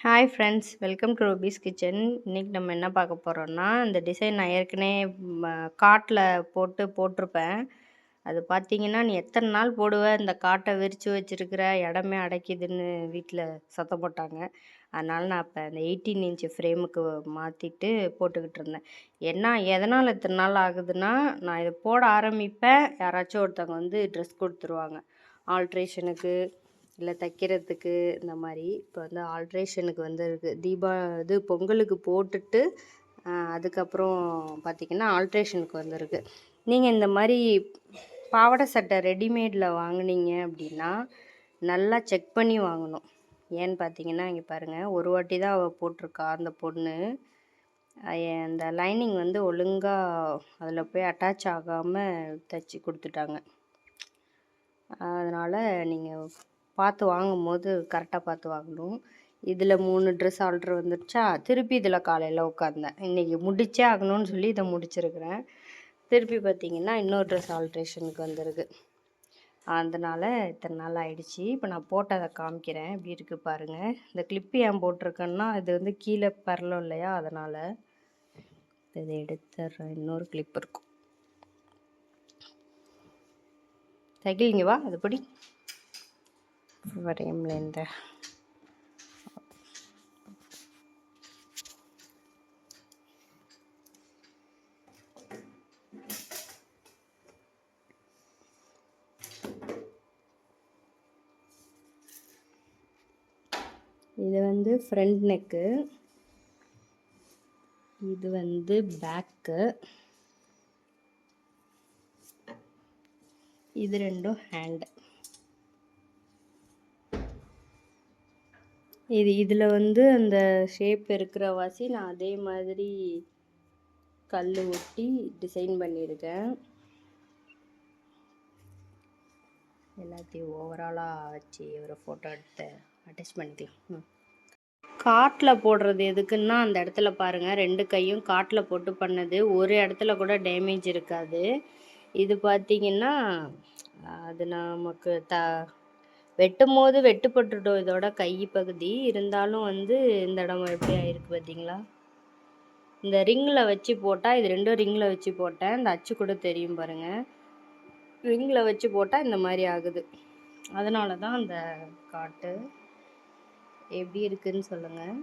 Hi friends, welcome to rupees kitchen. இன்றைக்கி நம்ம என்ன பார்க்க போகிறோம்னா, இந்த டிசைன் நான் ஏற்கனவே காட்டில் போட்டிருப்பேன். அது பார்த்தீங்கன்னா, நீ எத்தனை நாள் போடுவ, இந்த காட்டை விரித்து வச்சுருக்கிற இடமே அடைக்குதுன்னு வீட்டில் சத்தம் போட்டாங்க. அதனால் நான் இப்போ அந்த 18 இன்ச்சு ஃப்ரேமுக்கு மாற்றிட்டு போட்டுக்கிட்டு இருந்தேன். ஏன்னா எதனால் இத்தனை நாள் ஆகுதுன்னா, நான் இதை போட ஆரம்பிப்பேன், யாராச்சும் ஒருத்தவங்க வந்து ட்ரெஸ் கொடுத்துருவாங்க ஆல்ட்ரேஷனுக்கு, இல்லை தைக்கிறதுக்கு. இந்த மாதிரி இப்போ வந்து ஆல்ட்ரேஷனுக்கு வந்துருக்கு. இது பொங்கலுக்கு போட்டுட்டு அதுக்கப்புறம் பார்த்திங்கன்னா ஆல்ட்ரேஷனுக்கு வந்திருக்கு. நீங்கள் இந்த மாதிரி பாவாடை சட்டை ரெடிமேடில் வாங்கினீங்க அப்படின்னா நல்லா செக் பண்ணி வாங்கணும். ஏன்னு பார்த்தீங்கன்னா, இங்கே பாருங்கள், ஒரு வாட்டி தான் அவள் போட்டிருக்கா அந்த பொண்ணு. அந்த லைனிங் வந்து ஒழுங்காக அதில் போய் அட்டாச் ஆகாமல் தைச்சி கொடுத்துட்டாங்க. அதனால் நீங்கள் பார்த்து வாங்கும்போது கரெக்டாக பார்த்து வாங்கணும். இதில் 3 ட்ரெஸ் ஆர்டர் வந்துடுச்சா, திருப்பி இதில் காலையில் உட்காந்தேன். இன்றைக்கி முடிச்சே ஆகணும்னு சொல்லி இதை முடிச்சிருக்கிறேன். திருப்பி பார்த்திங்கன்னா இன்னொரு ட்ரெஸ் ஆல்ட்ரேஷனுக்கு வந்திருக்கு. அதனால் இத்தனை நாள் ஆகிடுச்சி. இப்போ நான் போட்டு அதை காமிக்கிறேன், எப்படி இருக்குது பாருங்கள். இந்த கிளிப்பு ஏன் போட்டிருக்கேன்னா, இது வந்து கீழே பரலும் இல்லையா, அதனால் இதை எடுத்துட்றேன். இன்னொரு கிளிப் இருக்கும். சைக்கிள் இங்கே வா, அதுபடி வரையம்லேருந்து இது வந்து ஃப்ரண்ட் நெக்கு, இது வந்து பேக்கு, இது ரெண்டும் ஹேண்டு. இதில் வந்து அந்த ஷேப் இருக்கிற வாசி நான் அதே மாதிரி கல் ஒட்டி டிசைன் பண்ணியிருக்கேன். எல்லாத்தையும் ஓவராலாக வச்சு ஒரு ஃபோட்டோ எடுத்து அட்டாச் பண்ணிக்கலாம். காட்டில் போடுறது எதுக்குன்னா, அந்த இடத்துல பாருங்கள், 2 கையும் காட்டில் போட்டு பண்ணது, ஒரு இடத்துல கூட டேமேஜ் இருக்காது. இது பார்த்திங்கன்னா, அது நமக்கு வெட்டும் போது வெட்டுப்பட்டுட்டோம் இதோட கை பகுதி. இருந்தாலும் வந்து இந்த இடம் எப்படி ஆயிருக்கு பார்த்தீங்களா. இந்த ரிங்கில் வச்சு போட்டால், இது 2 ரிங்கில் வச்சு போட்டேன், இந்த அச்சு கூட தெரியும் பாருங்கள். ரிங்கில் வச்சு போட்டால் இந்த மாதிரி ஆகுது. அதனால தான் அந்த காட்டு எப்படி இருக்குதுன்னு சொல்லுங்கள்.